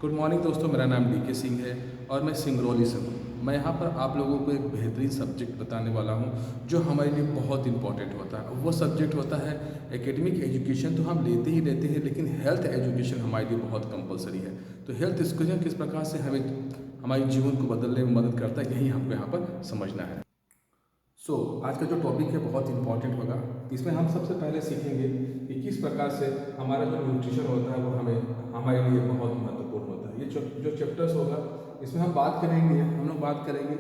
Good morning दोस्तों, मेरा नाम डीके सिंह है और मैं सिंगरौली से हूँ। मैं यहाँ पर आप लोगों को एक बेहतरीन सब्जेक्ट बताने वाला हूँ जो हमारे लिए बहुत इंपॉर्टेंट होता है। वो सब्जेक्ट होता है एकेडमिक एजुकेशन, तो हम लेते ही लेते हैं, लेकिन हेल्थ एजुकेशन हमारे लिए बहुत कंपलसरी है। तो हेल्थ एजुकेशन किस प्रकार से हमें हमारे जीवन को बदलने में मदद करता है, यही हमको यहाँ पर समझना है। आज का जो टॉपिक है बहुत इंपॉर्टेंट होगा। इसमें हम सबसे पहले सीखेंगे कि किस प्रकार से हमारा जो न्यूट्रिशन होता है वो हमारे लिए बहुत महत्वपूर्ण होता है। ये जो चैप्टर्स होगा इसमें हम लोग बात करेंगे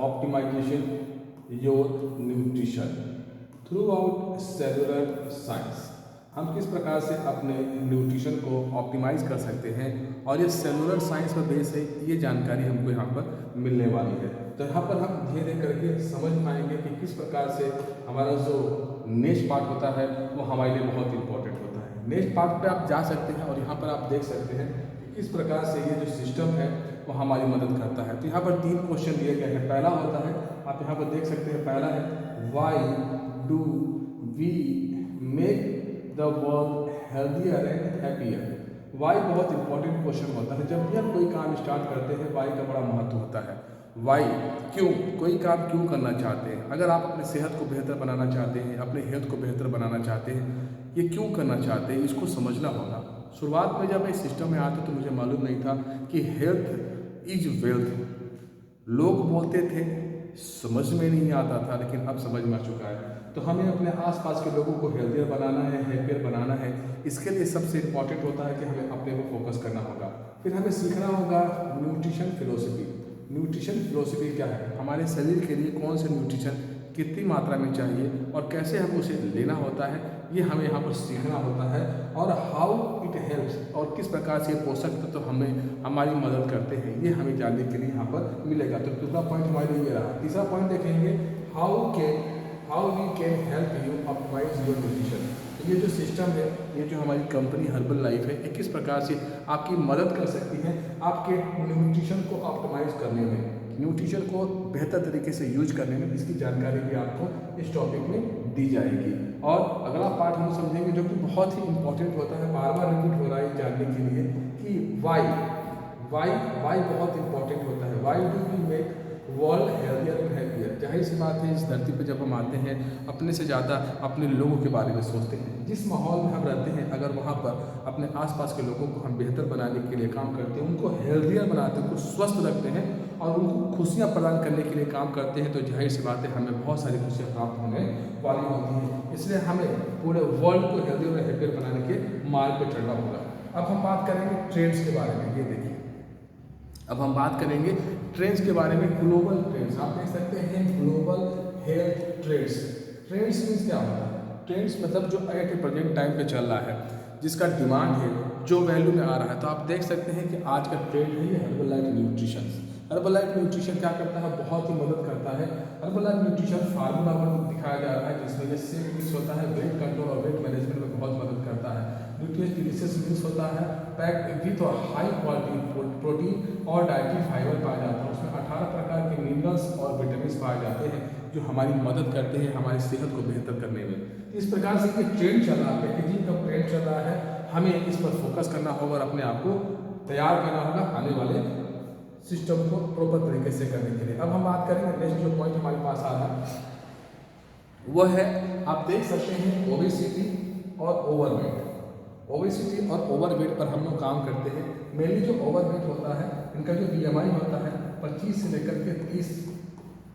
optimisation your nutrition throughout cellular science. हम किस प्रकार से अपने न्यूट्रिशन को ऑप्टिमाइज कर सकते हैं और ये सेलुलर साइंस पर बेस है, ये जानकारी हमको यहाँ पर मिलने वाली है। तो यहाँ पर हम धीरे धीरे करके समझ पाएंगे कि किस प्रकार से हमारा जो नेक्स्ट पार्ट होता है वो हमारे लिए बहुत इंपॉर्टेंट होता है। नेक्स्ट पार्ट पे आप जा सकते हैं और यहाँ पर आप देख सकते हैं कि किस प्रकार से ये जो सिस्टम है वो हमारी मदद करता है। तो यहाँ पर 3 क्वेश्चन दिए गए हैं। पहला होता है, आप यहाँ पर देख सकते हैं, पहला है why do we make the world healthier and happier. Why बहुत इंपॉर्टेंट क्वेश्चन होता है। जब भी हम कोई काम स्टार्ट करते हैं वाई का बड़ा महत्व होता है। वाई, क्यों, कोई काम क्यों करना चाहते हैं। अगर आप अपनी सेहत को बेहतर बनाना चाहते हैं, अपने हेल्थ को बेहतर बनाना चाहते हैं, ये क्यों करना चाहते हैं, इसको समझना होगा। शुरुआत में जब मैं इस सिस्टम में आता तो मुझे मालूम नहीं था कि हेल्थ इज वेल्थ। लोग बोलते थे, समझ में नहीं आता था, लेकिन अब समझ में आ चुका है। तो हमें अपने आसपास के लोगों को हेल्थियर बनाना है, हैप्पियर बनाना है। इसके लिए सबसे इम्पॉर्टेंट होता है कि हमें अपने को फोकस करना होगा। फिर हमें सीखना होगा न्यूट्रिशन फिलोसफी। न्यूट्रिशन फिलोसफी क्या है, हमारे शरीर के लिए कौन से न्यूट्रिशन कितनी मात्रा में चाहिए और कैसे हमें उसे लेना होता है, ये हमें यहाँ पर सीखना होता है। और हाउ इट हेल्प्स, और किस प्रकार से पोषक तत्व तो हमें हमारी मदद करते हैं, ये हमें जानने के लिए यहाँ पर मिलेगा। तो दूसरा पॉइंट हमारे लिए ये रहा। तीसरा पॉइंट देखेंगे, how we can help you optimise your nutrition. ये जो सिस्टम है, ये जो हमारी कंपनी हर्बल लाइफ है, ये किस प्रकार से आपकी मदद कर सकती है आपके न्यूट्रिशन को ऑप्टिमाइज करने में, न्यूट्रिशन को बेहतर तरीके से यूज करने में। इसकी जानकारी भी आपको इस टॉपिक में दी जाएगी। और अगला पार्ट हम समझेंगे जो कि बहुत ही इंपॉर्टेंट होता है, बार बार रिपीट हो रहा है जानने के लिए, कि वाई बहुत इंपॉर्टेंट होता है। Why do we make world healthier and happier. जाहिर सी बात है, इस धरती पर जब हम आते हैं अपने से ज़्यादा अपने लोगों के बारे में सोचते हैं। जिस माहौल में हम रहते हैं, अगर वहाँ पर अपने आसपास के लोगों को हम बेहतर बनाने के लिए काम करते हैं, उनको हेल्थियर बनाते हैं, उनको स्वस्थ रखते हैं और उनको खुशियाँ प्रदान करने के लिए काम करते हैं, तो जाहिर सी बात है हमें बहुत सारी खुशियाँ प्राप्त होने वाली होती हैं। इसलिए हमें पूरे वर्ल्ड को हेल्थियर और हैप्पियर बनाने के मार्ग पर चलना होगा। अब हम बात करेंगे ट्रेंड्स के बारे में। ये देखिए, अब हम बात करेंगे ट्रेंड्स के बारे में। ग्लोबल ट्रेंड्स, आप देख सकते हैं global health trends. Trends means क्या होता है? ट्रेंड्स मतलब जो एट ए प्रेजेंट टाइम पे चल रहा है, जिसका डिमांड है, जो वैल्यू में आ रहा है। तो आप देख सकते हैं कि आज का ट्रेंड है ये herbal life nutrition. Herbal life nutrition क्या करता है, बहुत ही मदद करता है। हर्बल लाइफ न्यूट्रिशन फार्मूला दिखाया जा रहा है, जिसमें से मिक्स होता है, वेट कंट्रोल और वेट मैनेजमेंट में बहुत मदद करता है। न्यूट्रिएंट डिलीशियस मिक्स होता है, packed with high quality protein और डाइटरी फाइबर पाया जाता है। उसमें 18 प्रकार के मिनरल्स और विटामिन पाए जाते हैं जो हमारी मदद करते हैं हमारी सेहत को बेहतर करने में। इस प्रकार से ये ट्रेंड चल रहा है, पैकेजिंग का ट्रेंड चल रहा है। हमें इस पर फोकस करना होगा और अपने आप को तैयार करना होगा आने वाले सिस्टम को प्रॉपर तरीके से करने के लिए। अब हम बात करेंगे नेक्स्ट जो पॉइंट हमारे पास आ रहा है वो है, आप देख सकते हैं ओबेसिटी और ओवरवेट। ओबेसिटी और ओवरवेट पर हम लोग काम करते हैं। मेनली जो ओवरवेट होता है, इनका जो BMI होता है 25 से लेकर के 30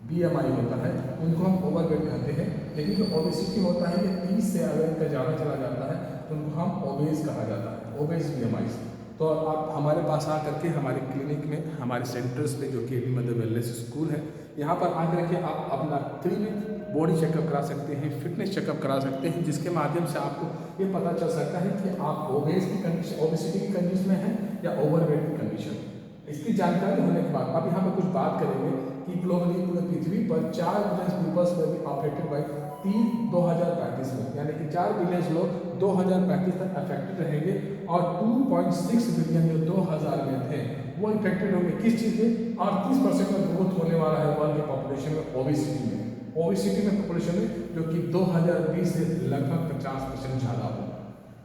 BMI होता है, उनको हम ओवरवेट कहते हैं। लेकिन जो ओबेसिटी होता है ये 30 से अगर इनका ज़्यादा चला जाता है तो उनको हम ओबेस कहा जाता है, ओबेस BMI। तो आप हमारे पास आ करके हमारे क्लिनिक में, हमारे सेंटर्स पे जो कि मदर वेलनेस स्कूल है, यहाँ पर आकर के आप अपना फ्री में बॉडी चेकअप करा सकते हैं, फिटनेस चेकअप करा सकते हैं, जिसके माध्यम से आपको ये पता चल सकता है कि आप ओबेस की कंडीशन, ओबेसिटी की कंडीशन में हैं या ओवरवेट की कंडीशन। इसकी जानकारी होने के बाद अब यहाँ पर कुछ बात करेंगे कि ग्लोबली पूरे पृथ्वी पर 4 बिलियन पीपल्स में भी अफेक्टेड बाई 2035 में, यानी कि 4 बिलियन लोग 2035 तक अफेक्टेड रहेंगे और 2.6 बिलियन जो 2000 में थे वो इफेक्टेड होंगे। किस चीज़ में? 38% का ग्रोथ होने वाला है वर्ल्ड की पॉपुलेशन में ओबेसिटी में। ओबेसिटी में पॉपुलेशन में जो कि 2020 से लगभग 50% ज़्यादा हो।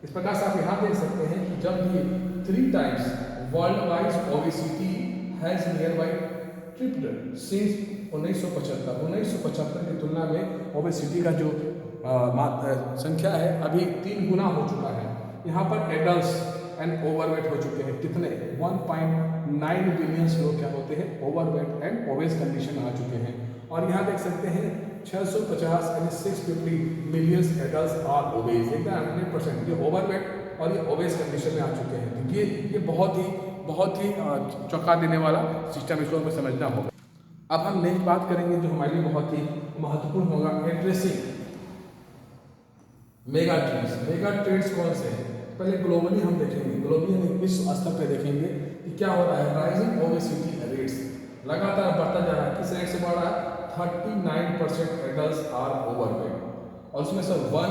इस प्रकार से आप यहाँ देख सकते हैं कि जब ये 3 times world wide obesity has near by tripped since 1975 की तुलना में ओबेसिटी का जो संख्या है अभी 3 गुना हो चुका है। यहाँ पर एडल्ट्स एंड ओवरवेट हो चुके हैं कितने 1.9 बिलियन लोग क्या होते हैं ओवरवेट एंड ओबेस कंडीशन आ चुके हैं। और यहाँ देख सकते हैं 650 यानी 650 मिलियंस एडल्ट्स आर ओबेस, एकदम 100% ये ओवरवेट और ये ओबेस कंडीशन में आ चुके हैं। तो ये बहुत ही चौंका देने वाला सिस्टम इसको हमें समझना होगा। अब हम नेक्स्ट बात करेंगे जो हमारे लिए बहुत ही महत्वपूर्ण होगा, addressing mega trends. Mega trends कौन से हैं? पहले ग्लोबली हम देखेंगे, ग्लोबली विश्व स्तर पर देखेंगे कि क्या हो रहा है। राइजिंग ओबेसिटी रेट्स लगातार बढ़ता जा रहा है। किस रेट से बढ़ रहा है? 39% एडल्ट्स आर ओवरवेट और उसमें से 1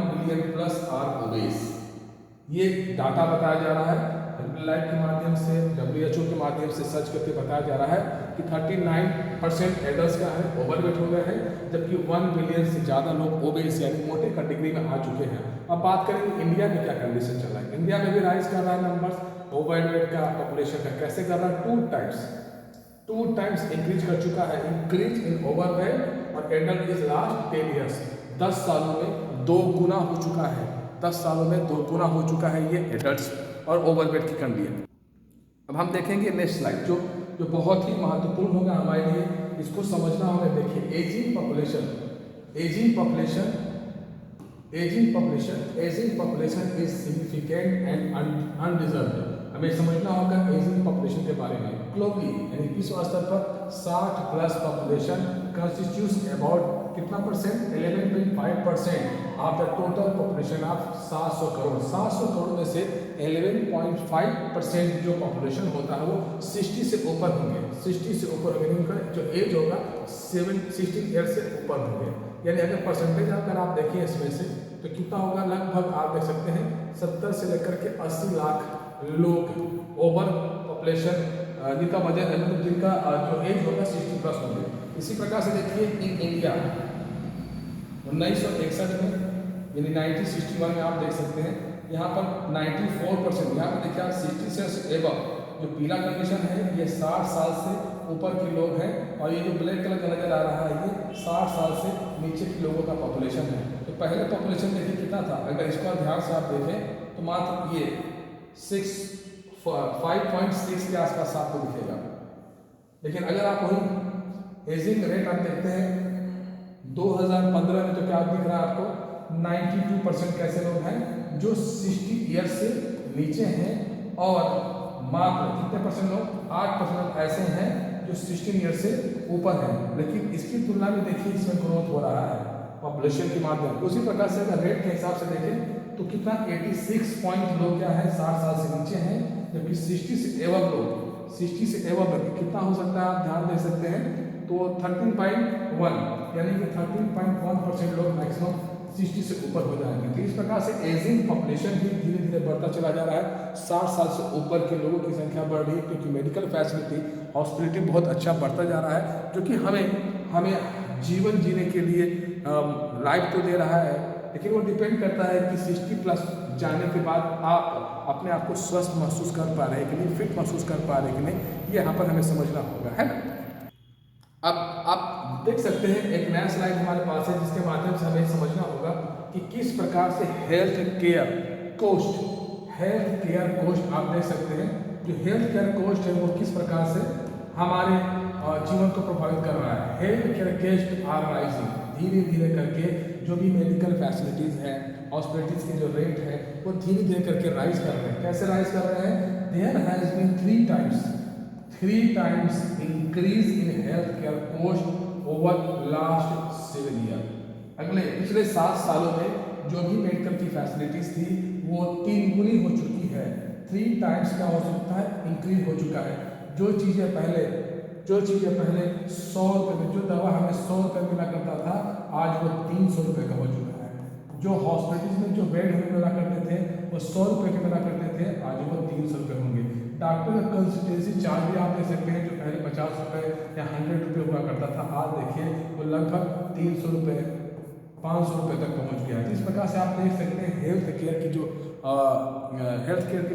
बिलियन प्लस आर ओबेस। ये डाटा बताया जा रहा है लाइव के माध्यम से, WHO के माध्यम से सर्च करके बताया जा रहा है कि 39% एडल्ट्स का है ओवरवेट हो गए हैं, जबकि 1 बिलियन से ज़्यादा लोग ओबेस यानी मोटे कैटेगरी में आ चुके हैं। अब बात करेंगे इंडिया में क्या कंडीशन चल रहा है। इंडिया में भी राइज कर रहा है नंबर्स ओवरवेट का, पॉपुलेशन का। कैसे कर रहा है? 2 टाइम्स इंक्रीज कर चुका है। इंक्रीज इन ओवरवेट और एडल्ट इज लास्ट 10 ईयर्स, 10 सालों में 2 गुना हो चुका है। 10 सालों में 2 गुना हो चुका है ये एडल्ट्स और ओवरवेट की कंडीशन। अब हम देखेंगे नेक्स्ट स्लाइड जो बहुत ही महत्वपूर्ण होगा हमारे लिए, इसको समझना होगा। देखिए ageing population is significant and undeserved. हमें समझना होगा एजिंग पॉपुलेशन के बारे में। ग्लोबली यानी विश्व स्तर पर 60+ पॉपुलेशन कंस्टिट्यूट्स अबाउट कितना percent? 11.5% of the total population of 700 crore. 700 crore में से 11.5% जो पॉपुलेशन होता है वो 60 से ऊपर होंगे। 60 से ऊपर होंगे, उनका जो एज होगा 16 ईयर से ऊपर होंगे। यानी अगर परसेंटेज अगर आप देखें इसमें से तो कितना होगा? लगभग आप देख सकते हैं 70 से लेकर के 80 लाख लोग ओवर पॉपुलेशन जिनका वजन मतलब जिनका जो एज होगा 60+ होंगे। इसी प्रकार से देखिए इन इंडिया 1961 में यानी 1961 में आप देख सकते हैं यहाँ पर 94%, यहाँ पर देखिए आप 60 से एबव जो पीला कंडीशन है ये 60 साल से ऊपर के लोग हैं और ये जो ब्लैक कलर का नजर आ रहा है ये 60 साल से नीचे के लोगों का पॉपुलेशन है। तो पहले पॉपुलेशन देखिए कितना था, अगर इसका ध्यान से आप देखें तो मात्र ये 5.6 के आसपास आपको दिखेगा। लेकिन अगर आप वही एजिंग रेट आप देखते हैं 2015 में तो क्या दिख रहा है आपको? 92% कैसे लोग हैं जो 60 ईयर से नीचे हैं और मात्र कितने परसेंट लोग? 8% ऐसे हैं जो 16 ईयर से ऊपर हैं। लेकिन इसकी तुलना में देखिए इसमें ग्रोथ हो रहा है पॉपुलेशन के माध्यम। उसी प्रकार से अगर रेट के हिसाब से देखें तो कितना 86 पॉइंट लोग क्या है 60 साल से नीचे हैं, जबकि 60 से एवब लोग कितना हो सकता है आप ध्यान दे सकते हैं तो 13.1 यानी कि 13.1% लोग मैक्सिमम 60 से ऊपर हो जाएंगे। तो इस प्रकार से एजिंग पॉपुलेशन भी धीरे धीरे बढ़ता चला जा रहा है। 60 साल से ऊपर के लोगों की संख्या बढ़ रही है क्योंकि मेडिकल फैसिलिटी हॉस्पिटलिटी बहुत अच्छा बढ़ता जा रहा है, जो कि हमें जीवन जीने के लिए लाइफ तो दे रहा है, लेकिन वो डिपेंड करता है कि 60+ जाने के बाद आप अपने आप को स्वस्थ महसूस कर पा रहे हैं कि नहीं, फिट महसूस कर पा रहे हैं कि नहीं, ये यहाँ पर हमें समझना होगा, है ना। अब आप देख सकते हैं एक नया स्लाइड हमारे पास है जिसके माध्यम से हमें समझना होगा कि किस प्रकार से हेल्थ केयर कोस्ट आप देख सकते हैं। जो हेल्थ केयर कोस्ट है वो किस प्रकार से हमारे जीवन को प्रभावित कर रहा है। Health care cost are rising, धीरे धीरे करके जो भी मेडिकल फैसिलिटीज़ हैं, हॉस्पिटल्स के जो रेट है वो धीरे धीरे करके राइज कर रहे हैं। कैसे राइज कर रहे हैं? There has been 3 times increase in health care cost over last 7 year. पिछले 7 सालों में जो भी मेडिकल की फैसिलिटीज थी वो 3 गुनी हो चुकी है। 3 टाइम्स क्या हो सकता है? इंक्रीज हो चुका है। जो चीज़ें पहले 100 रुपये में, जो दवा हमें 100 रुपये मिला करता था आज वो 300 रुपये का हो चुका है। जो हॉस्पिटल में जो बेड हमें मिला करते थे वो 100 रुपये के मिला करते थे, आज वो 300 रुपये होंगे। डॉक्टर का कंसल्टेंसी चार्ज भी आप दे सकते हैं, जो पहले 50 रुपये या 100 रुपये हुआ करता था, आज देखिए वो लगभग 300 रुपये 500 रुपये तक पहुंच गया है। इस प्रकार से आप देख सकते हैं हेल्थ केयर की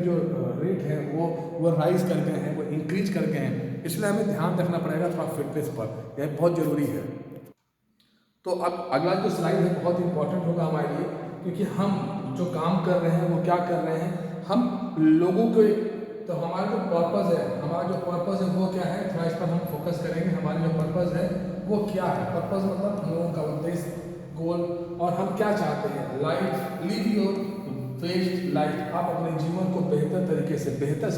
जो रेट है वो राइज कर गए हैं, वो इंक्रीज कर गए हैं। इसलिए हमें ध्यान रखना पड़ेगा थोड़ा फिटनेस पर, यह बहुत ज़रूरी है। तो अब अगला जो स्लाइड है बहुत इंपॉर्टेंट होगा हमारे लिए, क्योंकि हम जो काम कर रहे हैं वो क्या कर रहे हैं, हम लोगों को, तो हमारा जो पर्पज़ है वो क्या है, थोड़ा इस पर हम फोकस करेंगे। हमारा जो पर्पज़ है वो क्या है, पर्पज़ मतलब हम लोगों का उद्देश्य, गोल, और हम क्या चाहते हैं। Life, live your best life, आप अपने जीवन को बेहतर तरीके से बेहतर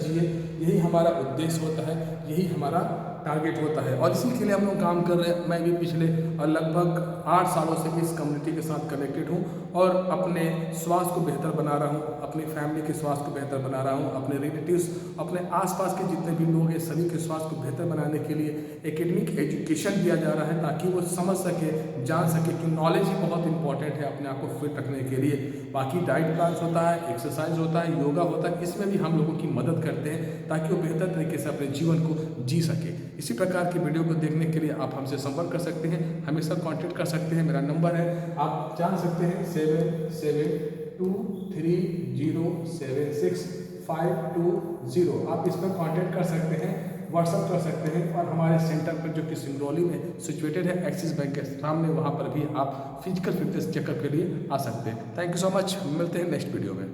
जिए, यही हमारा उद्देश्य होता है, यही हमारा टारगेट होता है। और इसी के लिए हम लोग काम कर रहे हैं। मैं भी पिछले लगभग 8 सालों से इस कम्युनिटी के साथ कनेक्टेड हूँ और अपने स्वास्थ्य को बेहतर बना रहा हूँ, अपनी फैमिली के स्वास्थ्य को बेहतर बना रहा हूँ, अपने रिलेटिव्स, अपने आसपास के जितने भी लोग हैं सभी के स्वास्थ्य को बेहतर बनाने के लिए एकेडमिक एजुकेशन दिया जा रहा है, ताकि वो समझ सके, जान सके कि नॉलेज ही बहुत इंपॉर्टेंट है अपने आप को फिट रखने के लिए। बाकी डाइट प्लान होता है, एक्सरसाइज होता है, योगा होता है, इसमें भी हम लोगों की मदद करते हैं ताकि वो बेहतर तरीके से अपने जीवन को जी सके। इसी प्रकार की वीडियो को देखने के लिए आप हमसे संपर्क कर सकते हैं, हमेशा कांटेक्ट कर सकते हैं। मेरा नंबर है, आप जान सकते हैं, 7723076520। आप इस पर कांटेक्ट कर सकते हैं, व्हाट्सअप कर सकते हैं। और हमारे सेंटर पर जो कि सिंगरौली में सिचुएटेड है, एक्सिस बैंक के सामने, वहाँ पर भी आप फिजिकल फिटनेस चेकअप के लिए आ सकते हैं। थैंक यू सो मच, मिलते हैं नेक्स्ट वीडियो में।